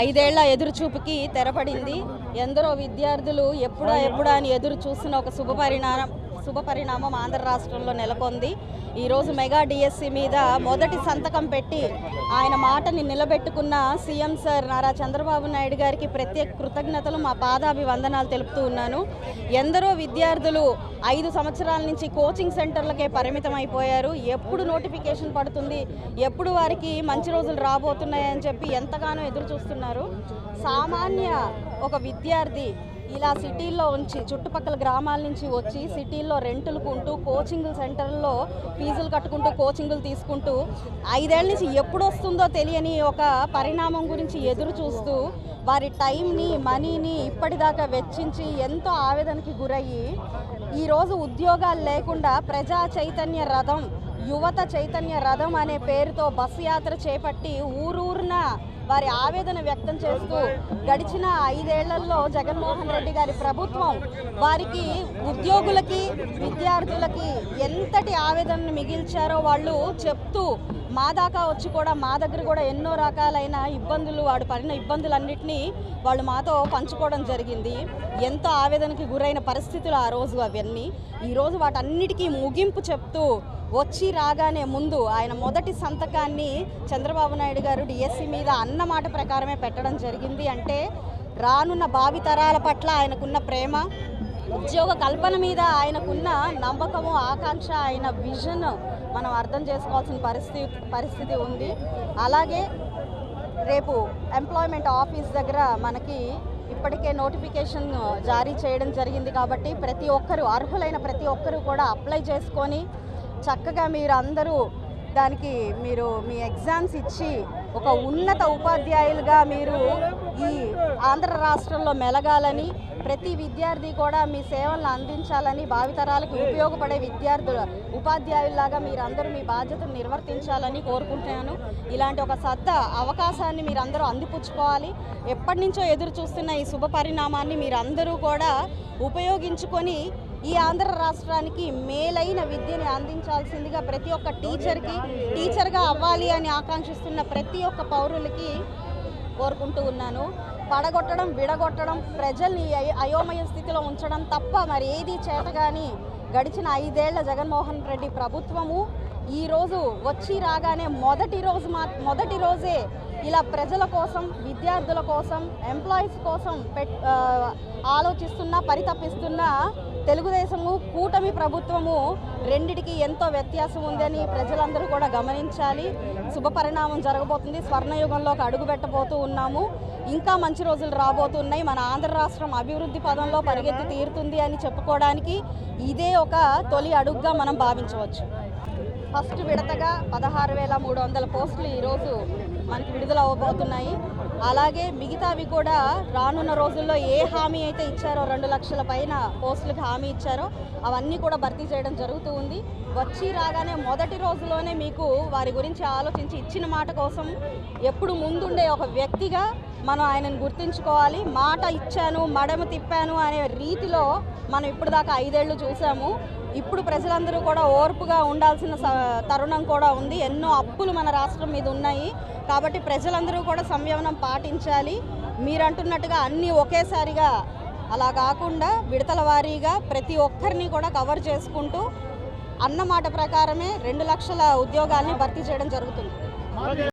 ఐదేళ్ల ఎదురుచూపుకి తెరపడింది. ఎందరో విద్యార్థులు ఎప్పుడా అని ఎదురు చూస్తున్న ఒక శుభపరిణామం ఆంధ్ర రాష్ట్రంలో నెలకొంది. ఈరోజు మెగా డిఎస్సి మీద మొదటి సంతకం పెట్టి ఆయన మాటని నిలబెట్టుకున్న సీఎం సార్ నారా చంద్రబాబు నాయుడు గారికి ప్రత్యేక కృతజ్ఞతలు, మా పాదాభివందనాలు తెలుపుతూ ఉన్నాను. ఎందరో విద్యార్థులు 5 సంవత్సరాల నుంచి కోచింగ్ సెంటర్లకే పరిమితం అయిపోయారు. ఎప్పుడు నోటిఫికేషన్ పడుతుంది, ఎప్పుడు వారికి మంచి రోజులు రాబోతున్నాయని చెప్పి ఎంతగానో ఎదురు చూస్తున్నారు. సామాన్య ఒక విద్యార్థి ఇలా సిటీల్లో ఉంచి చుట్టుపక్కల గ్రామాల నుంచి వచ్చి సిటీల్లో రెంటులకు ఉంటూ కోచింగ్ సెంటర్లో ఫీజులు కట్టుకుంటూ కోచింగులు తీసుకుంటూ 5 ఏళ్ల నుంచి ఎప్పుడు వస్తుందో తెలియని ఒక పరిణామం గురించి ఎదురు చూస్తూ వారి టైంని, మనీని ఇప్పటిదాకా వెచ్చించి ఎంతో ఆవేదనకి గురయ్యి ఈరోజు ఉద్యోగాలు లేకుండా ప్రజా చైతన్య రథం, యువత చైతన్య రథం అనే పేరుతో బస్సు యాత్ర చేపట్టి ఊరూరున వారి ఆవేదన వ్యక్తం చేస్తూ గడిచిన 5 ఏళ్లలో జగన్మోహన్ రెడ్డి గారి ప్రభుత్వం వారికి, ఉద్యోగులకి, విద్యార్థులకి ఎంతటి ఆవేదనను మిగిల్చారో వాళ్ళు చెప్తూ మా దాకా వచ్చి కూడా మా దగ్గర కూడా ఎన్నో రకాలైన ఇబ్బందులు, వాడు పడిన ఇబ్బందులన్నింటినీ వాళ్ళు మాతో పంచుకోవడం జరిగింది. ఎంతో ఆవేదనకి గురైన పరిస్థితులు ఆ రోజు అవన్నీ. ఈరోజు వాటన్నిటికీ ముగింపు చెప్తూ వచ్చి రాగానే ముందు ఆయన మొదటి సంతకాన్ని చంద్రబాబు నాయుడు గారు డిఎస్సి మీద అన్న మాట ప్రకారమే పెట్టడం జరిగింది. అంటే రానున్న భావితరాల పట్ల ఆయనకున్న ప్రేమ, ఉద్యోగ కల్పన మీద ఆయనకున్న నమ్మకము, ఆకాంక్ష, ఆయన విజన్ మనం అర్థం చేసుకోవాల్సిన పరిస్థితి ఉంది. అలాగే రేపు ఎంప్లాయ్మెంట్ ఆఫీస్ దగ్గర మనకి ఇప్పటికే నోటిఫికేషన్ జారీ చేయడం జరిగింది. కాబట్టి ప్రతి ఒక్కరు, అర్హులైన ప్రతి ఒక్కరు కూడా అప్లై చేసుకొని చక్కగా మీరు అందరూ దానికి మీ ఎగ్జామ్స్ ఇచ్చి ఒక ఉన్నత ఉపాధ్యాయులుగా మీరు ఈ ఆంధ్ర రాష్ట్రంలో మెలగాలని, ప్రతి విద్యార్థి కూడా మీ సేవలను అందించాలని, భావితరాలకు ఉపయోగపడే ఉపాధ్యాయుల్లాగా మీరందరూ మీ బాధ్యతను నిర్వర్తించాలని కోరుకుంటున్నాను. ఇలాంటి ఒక అవకాశాన్ని మీరందరూ అందిపుచ్చుకోవాలి. ఎప్పటి నుంచో ఎదురు చూస్తున్న ఈ శుభ పరిణామాన్ని మీరందరూ కూడా ఉపయోగించుకొని ఈ ఆంధ్ర రాష్ట్రానికి మేలైన విద్యని అందించాల్సిందిగా ప్రతి ఒక్క టీచర్గా అవ్వాలి అని ఆకాంక్షిస్తున్న ప్రతి ఒక్క పౌరులకి కోరుకుంటూ ఉన్నాను. పడగొట్టడం, విడగొట్టడం, ప్రజల్ని అయోమయ స్థితిలో ఉంచడం తప్ప మరి ఏది చేతగాని గడిచిన 5 ఏళ్ల జగన్మోహన్ రెడ్డి ప్రభుత్వము ఈరోజు వచ్చి రాగానే మొదటి రోజే ఇలా ప్రజల కోసం, విద్యార్థుల కోసం, ఎంప్లాయీస్ కోసం ఆలోచిస్తున్న, పరితపిస్తున్న తెలుగుదేశము, కూటమి ప్రభుత్వము రెండిటికి ఎంతో వ్యత్యాసం ఉందని ప్రజలందరూ కూడా గమనించాలి. శుభపరిణామం జరగబోతుంది. స్వర్ణయుగంలోకి అడుగుపెట్టబోతూ ఉన్నాము. ఇంకా మంచి రోజులు రాబోతున్నాయి. మన ఆంధ్ర రాష్ట్రం అభివృద్ధి పదంలో పరిగెత్తి తీరుతుంది అని చెప్పుకోవడానికి ఇదే ఒక తొలి అడుగుగా మనం భావించవచ్చు. ఫస్ట్ విడతగా 16,300 పోస్టులు ఈరోజు మనకి విడుదల అవ్వబోతున్నాయి. అలాగే మిగతావి కూడా రానున్న రోజుల్లో ఏ హామీ అయితే ఇచ్చారో 2 లక్షల పైన పోస్టులకు హామీ ఇచ్చారో అవన్నీ కూడా భర్తీ చేయడం జరుగుతూ ఉంది. వచ్చి రాగానే మొదటి రోజులోనే మీకు వారి గురించి ఆలోచించి ఇచ్చిన మాట కోసం ఎప్పుడు ముందుండే ఒక వ్యక్తిగా మనం ఆయనను గుర్తుంచుకోవాలి. మాట ఇచ్చాను, మడమ తిప్పాను అనే రీతిలో మనం ఇప్పుడు దాకా 5 ఏళ్ళు చూసాము. ఇప్పుడు ప్రజలందరూ కూడా ఓర్పుగా ఉండాల్సిన తరుణం కూడా ఉంది. ఎన్నో అప్పులు మన రాష్ట్రం మీద ఉన్నాయి. కాబట్టి ప్రజలందరూ కూడా సంయమనం పాటించాలి. మీరంటున్నట్టుగా అన్నీ ఒకేసారిగా అలా కాకుండా విడతల వారీగా ప్రతి ఒక్కరిని కూడా కవర్ చేసుకుంటూ అన్నమాట ప్రకారమే 2 లక్షల ఉద్యోగాల్ని భర్తీ చేయడం జరుగుతుంది.